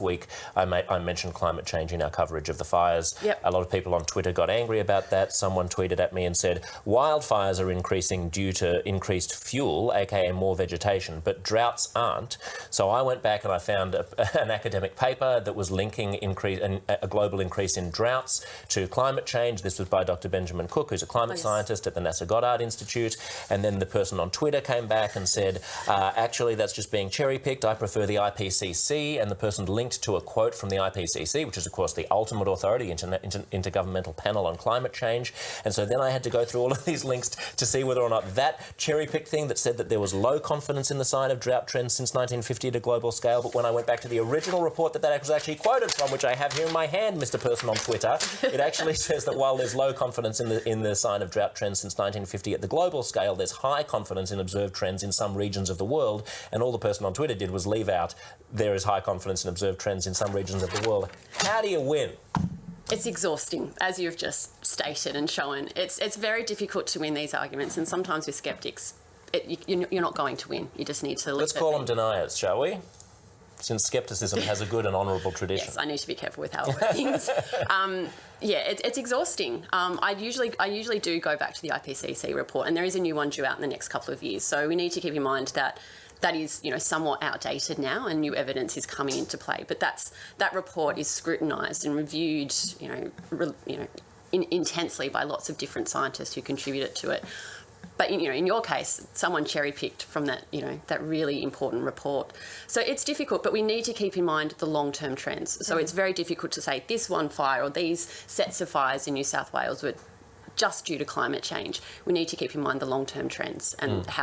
week, I mentioned climate change in our coverage of the fires. Yep. A lot of people on Twitter got angry about that. Someone tweeted at me and said, wildfires are increasing due to increased fuel, aka more vegetation, but droughts aren't. So I went back and I found an academic paper that was linking a global increase in droughts to climate change. This was by Dr. Benjamin Cook, who's a climate scientist at the NASA Goddard Institute. And then the person on Twitter came back and said, actually, that's just being cherry-picked. I prefer the IPCC. And the person linked to a quote from the IPCC, which is, of course, the ultimate authority, Intergovernmental Panel on Climate Change. And so then I had to go through all of these links to see whether or not that cherry-picked thing that said that there was low confidence in the sign of drought trends since 1950 at a global scale, but when I went back to the original report that was actually quoted from, which I have here in my hand, Mr. Person on Twitter, it actually says that while there's low confidence in the sign of drought trends since 1950 at the global scale, there's high confidence in observed trends in some regions of the world. And all the person on Twitter did was leave out, there is high confidence in observed trends in some regions of the world. How do you win? It's exhausting, as you've just stated and shown. It's very difficult to win these arguments, and sometimes with sceptics, you're not going to win. You just need to... Let's call them deniers, shall we? Since scepticism has a good and honourable tradition. Yes, I need to be careful with how I word things. Yeah, it's exhausting. I usually do go back to the IPCC report, and there is a new one due out in the next couple of years. So we need to keep in mind that is, somewhat outdated now, and new evidence is coming into play. But that report is scrutinised and reviewed, intensely by lots of different scientists who contributed to it. But in your case, someone cherry-picked from that, that really important report. So it's difficult, but we need to keep in mind the long-term trends. So it's very difficult to say this one fire or these sets of fires in New South Wales were just due to climate change. We need to keep in mind the long-term trends and how